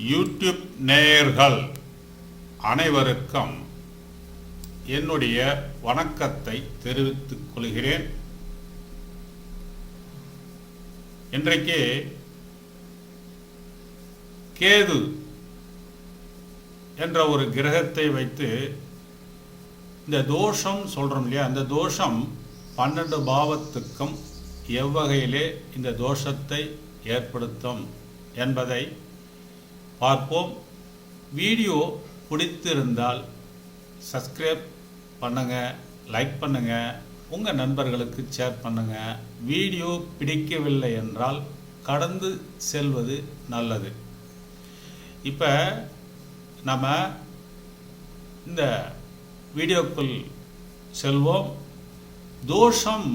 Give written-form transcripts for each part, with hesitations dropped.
YouTube நேயர்கள் அனைவருக்கும் என்னுடைய வணக்கத்தை தெரிவித்துக் கொள்கிறேன். இன்றைக்கு கேது என்ற ஒரு கிரகத்தை வைத்து இந்த தோஷம் சொல்றோம் இல்லையா, அந்த தோஷம் 12 பாவத்துக்கும் எவ்வகையிலே இந்த தோஷத்தை ஏற்படுத்தும் என்பதை பார்ப்போம். வீடியோ பிடித்திருந்தால் சப்ஸ்கிரைப் பண்ணுங்க, லைக் பண்ணுங்க, உங்கள் நண்பர்களுக்கு ஷேர் பண்ணுங்க. வீடியோ பிடிக்கவில்லை என்றால் கடந்து செல்வது நல்லது. இப்போ நம்ம இந்த வீடியோக்குள் செல்வோம். தோஷம்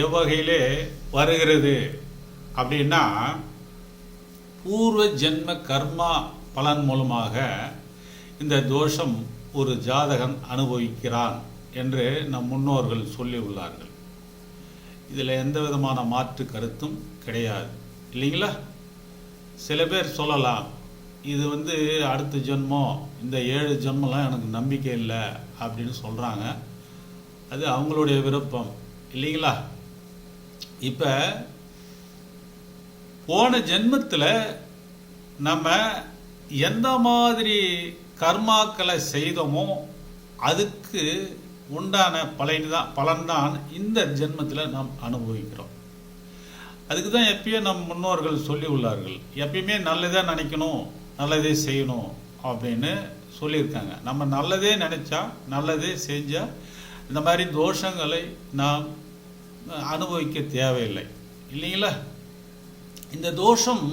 எவ்வகையிலே வருகிறது அப்படின்னா, பூர்வ ஜென்ம கர்மா பலன் மூலமாக இந்த தோஷம் ஒரு ஜாதகன் அனுபவிக்கிறான் என்று நம் முன்னோர்கள் சொல்லி உள்ளார்கள். இதில் எந்த விதமான மாற்று கருத்தும் கிடையாது, இல்லைங்களா? சில பேர் சொல்லலாம், இது அடுத்த ஜென்மம், இந்த 7 ஜென்மம்லாம் எனக்கு நம்பிக்கை இல்லை அப்படின்னு சொல்கிறாங்க. அது அவங்களுடைய விருப்பம், இல்லைங்களா? இப்போ போன ஜென்மத்தில் நம்ம எந்த மாதிரி கர்மாக்களை செய்தோமோ அதுக்கு உண்டான பலன்தான் இந்த ஜென்மத்தில் நாம் அனுபவிக்கிறோம். அதுக்கு தான் எப்பயும் நம் முன்னோர்கள் சொல்லி உள்ளார்கள், எப்பயுமே நல்லதே நினைக்கணும், நல்லதே செய்யணும் அப்படின்னு சொல்லியிருக்காங்க. நம்ம நல்லதே நினைச்சா, நல்லதே செஞ்சால் இந்த மாதிரி தோஷங்களை நாம் அனுபவிக்க தேவையில்லை, இல்லைங்களா? இந்த தோஷம்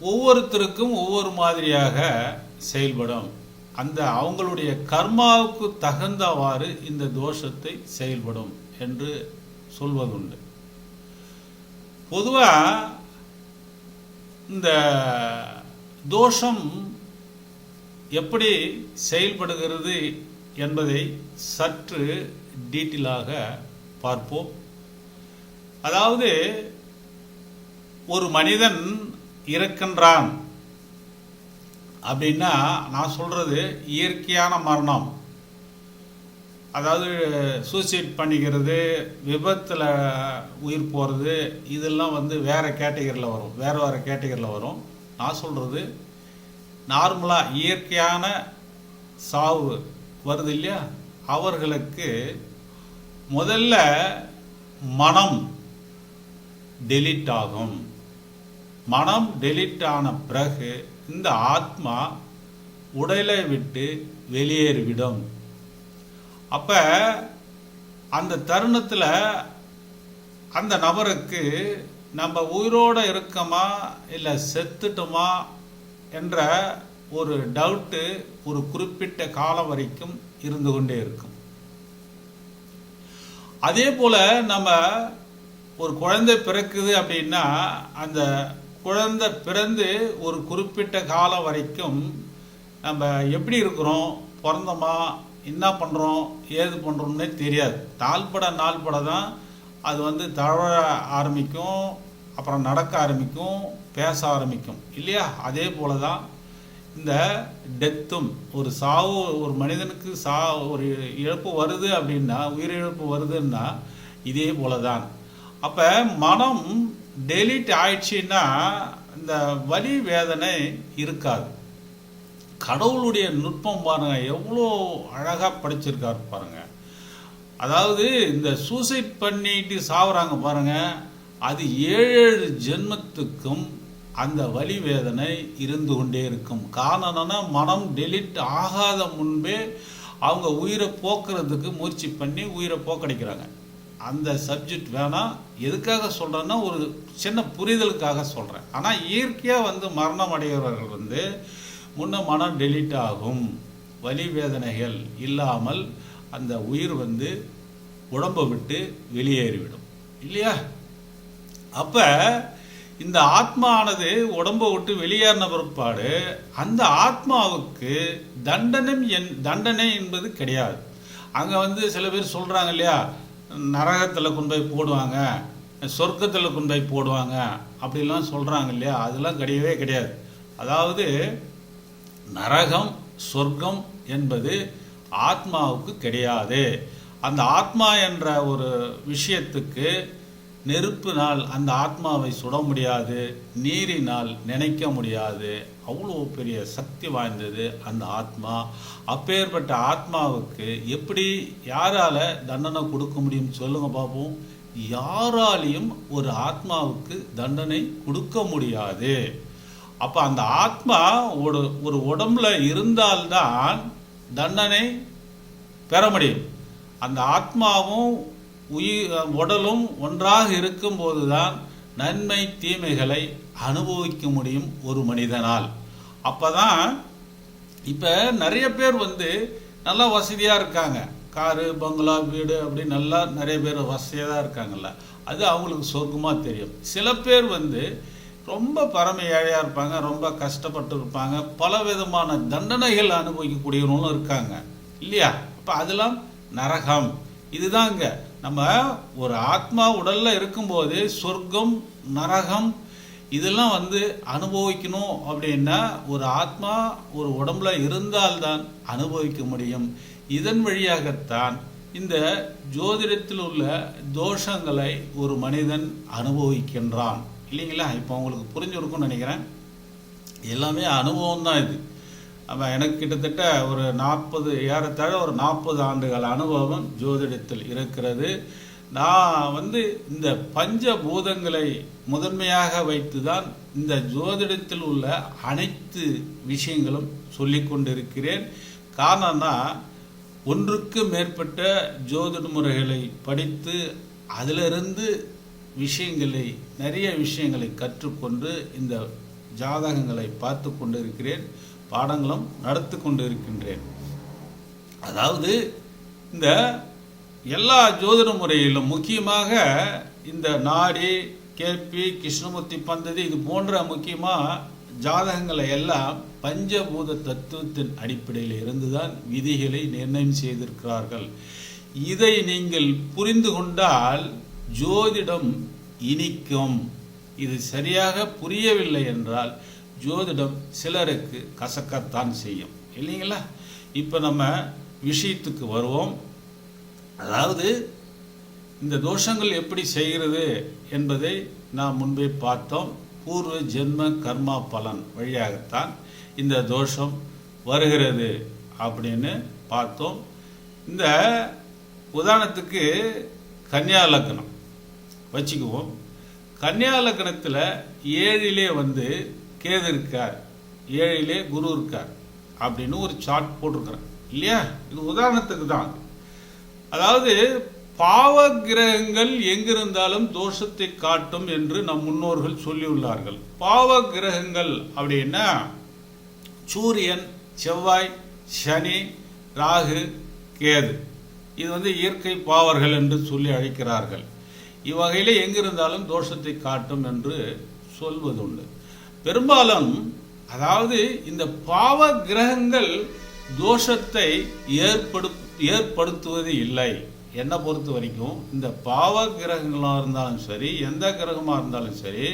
ஒவ்வொருத்தருக்கும் ஒவ்வொரு மாதிரியாக செயல்படும். அந்த அவங்களுடைய கர்மாவுக்கு தகுந்தவாறு இந்த தோஷத்தை செயல்படும் என்று சொல்வதுண்டு. பொதுவாக இந்த தோஷம் எப்படி செயல்படுகிறது என்பதை சற்று டீட்டெயிலாக பார்ப்போம். அதாவது, ஒரு மனிதன் இறக்கின்றான் அப்படின்னா, நான் சொல்றது இயற்கையான மரணம், அதாவது சூசைட் பண்ணிக்கிறது, விபத்தில் உயிர் போகிறது, இதெல்லாம் வேறு கேட்டகரியில் வரும், வேறு கேட்டகரியில் வரும். நான் சொல்கிறது நார்மலாக இயற்கையான சாவு வருது இல்லையா, அவர்களுக்கு முதல்ல மனம் டெலிட் ஆகும். மனம் டெலிட் ஆன பிறகு இந்த ஆத்மா உடலை விட்டு வெளியேறிவிடும். அப்ப அந்த தருணத்தில் அந்த நபருக்கு நம்ம உயிரோடு இருக்கோமா இல்லை செத்துட்டோமா என்ற ஒரு டவுட்டு ஒரு குறிப்பிட்ட காலம் வரைக்கும் இருந்து கொண்டே இருக்கும். அதே போல நம்ம ஒரு குழந்தை பிறக்குது அப்படின்னா, அந்த குழந்தை பிறந்து ஒரு குறிப்பிட்ட காலம் வரைக்கும் நம்ம எப்படி இருக்கிறோம், பிறந்தோமா, என்ன பண்ணுறோம், ஏது பண்ணுறோம்னே தெரியாது. நாள்பட தான் அது தவழ ஆரம்பிக்கும், அப்புறம் நடக்க ஆரம்பிக்கும், பேச ஆரம்பிக்கும், இல்லையா? அதே போல தான் இந்த டெத்தும், ஒரு சாவு, ஒரு மனிதனுக்கு ஒரு இழப்பு வருது அப்படின்னா, உயிரிழப்பு வருதுன்னா இதே போல தான். அப்போ மனம் டெலிட் ஆயிடுச்சுன்னா இந்த வலி வேதனை இருக்காது. கடவுளுடைய நுட்பம் பாருங்க, எவ்வளோ அழகாக படிச்சிருக்காரு பாருங்க. அதாவது இந்த சூசைட் பண்ணிட்டு சாவுறாங்க பாருங்க, அது 7 ஜென்மத்துக்கும் அந்த வலி வேதனை இருந்து கொண்டே இருக்கும். காரணம்னா, மனம் டெலிட் ஆகாத முன்பே அவங்க உயிரை போக்குறதுக்கு முயற்சி பண்ணி உயிரை போக்கடிக்கிறாங்க. அந்த சப்ஜெக்ட் வேணாம், எதுக்காக சொல்கிறேன்னா ஒரு சின்ன புரிதலுக்காக சொல்கிறேன். ஆனால் இயற்கையாக மரணம் அடைகிறவர்கள் முன்ன மனம் டெலிட் ஆகும், வலி வேதனைகள் இல்லாமல் அந்த உயிர் உடம்பை விட்டு வெளியேறிவிடும், இல்லையா? அப்போ இந்த ஆத்மானது உடம்பை விட்டு வெளியேறின பிற்பாடு அந்த ஆத்மாவுக்கு தண்டனை என்பது கிடையாது. அங்கே சில பேர் சொல்கிறாங்க இல்லையா, நரகத்தில் கொண்டு போய் போடுவாங்க, சொர்க்கத்தில் கொண்டு போய் போடுவாங்க அப்படிலாம் சொல்கிறாங்க இல்லையா, அதெல்லாம் கிடையவே கிடையாது. அதாவது நரகம் சொர்க்கம் என்பது ஆத்மாவுக்கு கிடையாது. அந்த ஆத்மா என்ற ஒரு விஷயத்துக்கு நெருப்பினால் அந்த ஆத்மாவை சுட முடியாது, நீரினால் நினைக்க முடியாது. அவ்வளோ பெரிய சக்தி வாய்ந்தது அந்த ஆத்மா. அப்பேற்பட்ட ஆத்மாவுக்கு எப்படி யாரால தண்டனை கொடுக்க முடியும் சொல்லுங்க பார்ப்போம். யாராலையும் ஒரு ஆத்மாவுக்கு தண்டனை கொடுக்க முடியாது. அப்போ அந்த ஆத்மா ஒரு உடம்புல இருந்தால்தான் தண்டனை பெற முடியும். அந்த ஆத்மாவும் உடலும் ஒன்றாக இருக்கும்போது தான் நன்மை தீமைகளை அனுபவிக்க முடியும் ஒரு மனிதனால். அப்பதான் இப்போ நிறைய பேர் நல்லா வசதியாக இருக்காங்க, காரு பங்களா வீடு அப்படி நல்லா நிறைய பேர் வசதியாக தான் இருக்காங்கல்ல, அது அவங்களுக்கு சொர்க்கமாக தெரியும். சில பேர் ரொம்ப பரம ஏழையாக இருப்பாங்க, ரொம்ப கஷ்டப்பட்டு இருப்பாங்க, பல விதமான தண்டனைகள் அனுபவிக்கக்கூடியவங்களும் இருக்காங்க இல்லையா. அப்போ அதெல்லாம் நரகம். இதுதாங்க நம்ம ஒரு ஆத்மா உடல்ல இருக்கும்போது சொர்க்கம் நரகம் இதெல்லாம் அனுபவிக்கணும் அப்படின்னா ஒரு ஆத்மா ஒரு உடம்புல இருந்தால்தான் அனுபவிக்க முடியும். இதன் வழியாகத்தான் இந்த ஜோதிடத்தில் உள்ள தோஷங்களை ஒரு மனிதன் அனுபவிக்கின்றான் இல்லைங்களா. இப்போ உங்களுக்கு புரிஞ்சிருக்கும்னு நினைக்கிறேன். எல்லாமே அனுபவம் தான் இது. எனக்கு கிட்டத்தட்ட ஒரு 40 ஆண்டுகள் அனுபவம் ஜோதிடத்தில் இருக்கிறது. நான் இந்த பஞ்சபூதங்களை முதன்மையாக வைத்து தான் இந்த ஜோதிடத்தில் உள்ள அனைத்து விஷயங்களும் சொல்லி கொண்டிருக்கிறேன். காரணம்னா ஒன்றுக்கு மேற்பட்ட ஜோதிட முறைகளை படித்து அதிலிருந்து நிறைய விஷயங்களை கற்றுக்கொண்டு இந்த ஜாதகங்களை பார்த்து கொண்டிருக்கிறேன், பாடங்களும் நடத்தி கொண்டு இருக்கின்றேன். அதாவது இந்த எல்லா ஜோதிட முறையிலும் முக்கியமாக இந்த நாடி கேபி கிருஷ்ணமூர்த்தி பந்ததி இது போன்ற முக்கியமாக ஜாதகங்களை எல்லாம் பஞ்சபூத தத்துவத்தின் அடிப்படையில் இருந்துதான் விதிகளை நிர்ணயம் செய்திருக்கிறார்கள். இதை நீங்கள் புரிந்து கொண்டால் ஜோதிடம் இனிக்கும். இது சரியாக புரியவில்லை என்றால் ஜோதிடம் சிலருக்கு கசக்கத்தான் செய்யும் இல்லைங்களா. இப்போ நம்ம விஷயத்துக்கு வருவோம். அதாவது இந்த தோஷங்கள் எப்படி செய்கிறது என்பதை நாம் முன்பே பார்த்தோம். பூர்வ ஜென்ம கர்மா பலன் வழியாகத்தான் இந்த தோஷம் வருகிறது அப்படின்னு பார்த்தோம். இந்த உதாரணத்துக்கு கன்னியா லக்னம் வச்சுக்குவோம். கன்னியா லக்னத்தில் 7லே கேது இருக்கார், 7லே குரு இருக்கார் அப்படின்னு ஒரு சார்ட் போட்டிருக்கிறேன் இல்லையா. இது உதாரணத்துக்கு தான். அதாவது பாவ கிரகங்கள் எங்கிருந்தாலும் தோஷத்தை காட்டும் என்று நம் முன்னோர்கள் சொல்லியுள்ளார்கள். பாவ கிரகங்கள் அப்படின்னா சூரியன், செவ்வாய், சனி, ராகு, கேது. இது இயற்கை பாவர்கள் என்று சொல்லி அழைக்கிறார்கள். இவ்வகையிலே எங்கிருந்தாலும் தோஷத்தை காட்டும் என்று சொல்வதுண்டு. பெரும்பாலும் அதாவது இந்த பாவ கிரகங்கள் தோஷத்தை ஏற்படுத்துவது இல்லை. என்னை பொறுத்த வரைக்கும் இந்த பாவ கிரகங்களாக இருந்தாலும் சரி, எந்த கிரகமாக இருந்தாலும் சரி,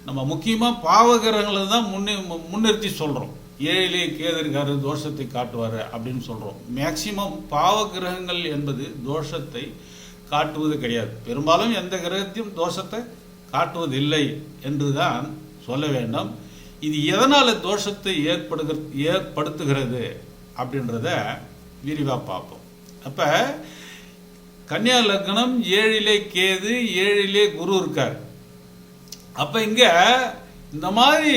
நம்ம முக்கியமாக பாவ கிரகங்களை தான் முன்னிறுத்தி சொல்கிறோம். 7லே கேது இருக்காரு தோஷத்தை காட்டுவார் அப்படின்னு சொல்கிறோம். மேக்சிமம் பாவ கிரகங்கள் என்பது தோஷத்தை காட்டுவது கிடையாது. பெரும்பாலும் எந்த கிரகத்தையும் தோஷத்தை காட்டுவதில்லை என்று தான் சொல்ல வேண்டும். இது எதனால் தோஷத்தை ஏற்படுத்துகிறது அப்படின்றத விரிவாக பார்ப்போம். அப்போ கன்னியா லக்னம் 7லே கேது, 7லே குரு இருக்கார். அப்போ இங்கே இந்த மாதிரி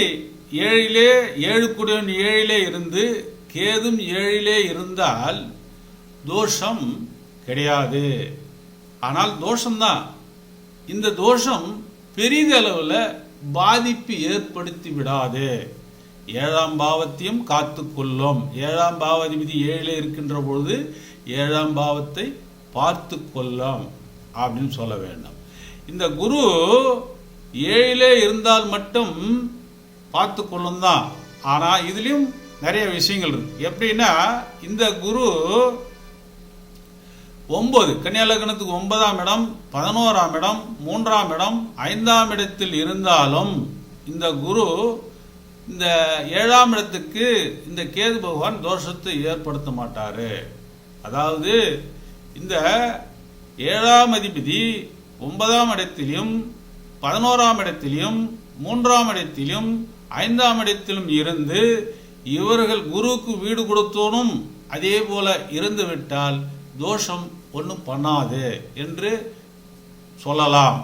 7 கூடியவன் 7லே இருந்து கேதும் 7லே இருந்தால் தோஷம் கிடையாது. ஆனால் தோஷம்தான். இந்த தோஷம் பெரிதளவில் பாதிப்பு ஏற்படுத்தி விடாது. 7ஆம் பாவத்தையும் காத்து கொள்ளும். 7ஆம் பாவாதிபதி 7லே இருக்கின்ற பொழுது 7ஆம் பாவத்தை பார்த்து கொள்ளும் அப்படின்னு சொல்ல வேண்டும். இந்த குரு 7லே இருந்தால் மட்டும் பார்த்து கொள்ளும் தான். ஆனால் இதுலேயும் நிறைய விஷயங்கள் இருக்கு. எப்படின்னா இந்த குரு 9 கன்னியா லக்னத்துக்கு 9ஆம் இடம், 11ஆம் இடம், 3ஆம் இடம், 5ஆம் இடத்தில் இருந்தாலும் இந்த குரு இந்த 7ஆம் இடத்துக்கு இந்த கேது பகவான் தோஷத்தை ஏற்படுத்த மாட்டாரு. அதாவது இந்த 7ஆம் அதிபதி 9ஆம் இடத்திலும் 11ஆம் இடத்திலும் 3ஆம் இடத்திலும் 5ஆம் இடத்திலும் இருந்து இவர்கள் குருவுக்கு வீடு கொடுத்தோனும் அதே போல இருந்து விட்டால் தோஷம் ஒன்றும் பண்ணாது என்று சொல்லலாம்.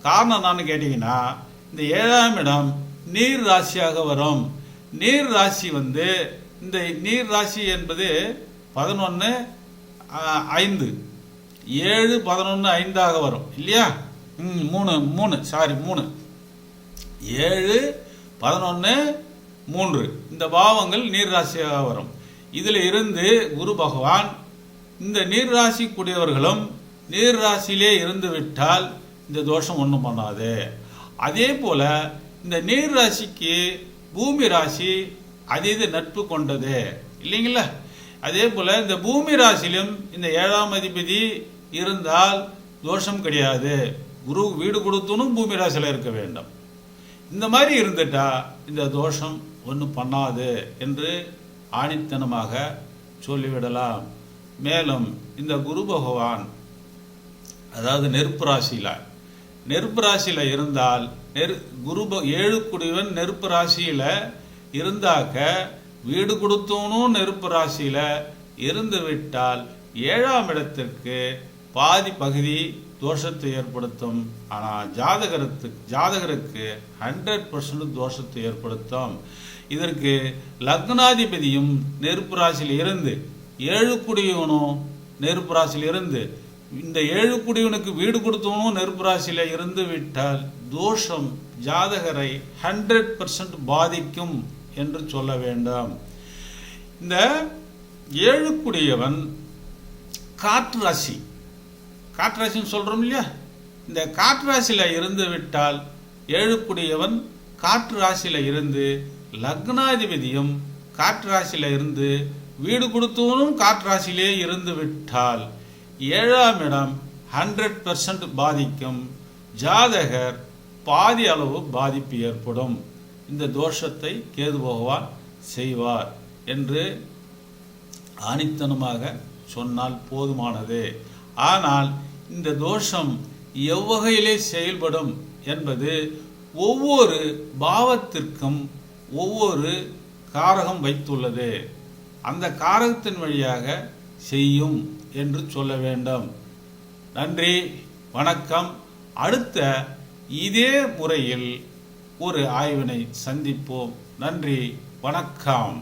காரணம் என்னன்னு கேட்டீங்கன்னா, இந்த 7ஆம் இடம் நீர் ராசியாக வரும். நீர் ராசி இந்த நீர் ராசி என்பது 11-5 7 11 5ஆக வரும் இல்லையா? 3 7 11 3 இந்த பாவங்கள் நீர் ராசியாக வரும். இதில் இருந்து குரு பகவான் இந்த நீர் ராசி கூடியவர்களும் நீர் ராசியிலே இருந்து விட்டால் இந்த தோஷம் ஒன்றும் பண்ணாது. அதே போல இந்த நீர் ராசிக்கு பூமி ராசி அதீத நட்பு கொண்டது இல்லைங்களா? அதே போல இந்த பூமி ராசியிலும் இந்த 7ஆம் அதிபதி இருந்தால் தோஷம் கிடையாது. குரு வீடு கொடுத்தனும் பூமி ராசியில் இருக்க வேண்டும். இந்த மாதிரி இருந்துட்டா இந்த தோஷம் ஒன்றும் பண்ணாது என்று ஆணித்தனமாக சொல்லிவிடலாம். மேலும் இந்த குரு பகவான் அதாவது நெருப்பு ராசியில் இருந்தால் குரு 7 குடிவன் நெருப்பு ராசியில் இருந்தாக்க வீடு கொடுத்தவனும் நெருப்பு ராசியில் இருந்து விட்டால் 7ஆம் இடத்திற்கு பாதி பகுதி தோஷத்தை ஏற்படுத்தும். ஆனால் ஜாதகருக்கு 100% தோஷத்தை ஏற்படுத்தும். இதற்கு லக்னாதிபதியும் நெருப்பு ராசியில் இருந்து 7 குடியவனும் நெருப்பு ராசியில் இருந்து இந்த 7 குடியவனுக்கு வீடு கொடுத்தவனும் நெருப்பு ராசியில் இருந்து விட்டால் தோஷம் ஜாதகரை 100% பாதிக்கும் என்று சொல்ல வேண்டும். இந்த 7 குடியவன் காற்று ராசின்னு சொல்றோம் இல்லையா? இந்த காற்று ராசியில் இருந்து விட்டால் 7 குடியவன் காற்று ராசியில் இருந்து லக்னாதிபதியும் காற்று ராசியில் இருந்து வீடு கொடுத்தவனும் காற்று ராசியிலே இருந்து விட்டால் 7ஆம் இடம் 100% பாதிக்கும். ஜாதகர் பாதி அளவு பாதிப்பு ஏற்படும். இந்த தோஷத்தை கேது பகவான் செய்வார் என்று ஆணித்தனமாக சொன்னால் போதுமானது. ஆனால் இந்த தோஷம் எவ்வகையிலே செயல்படும் என்பது ஒவ்வொரு பாவத்திற்கும் ஒவ்வொரு காரகம் வைத்துள்ளது. அந்த காரகத்தின் வழியாக செய்யும் என்று சொல்ல வேண்டும். நன்றி, வணக்கம். அடுத்த இதே முறையில் ஒரு ஆய்வினை சந்திப்போம். நன்றி, வணக்கம்.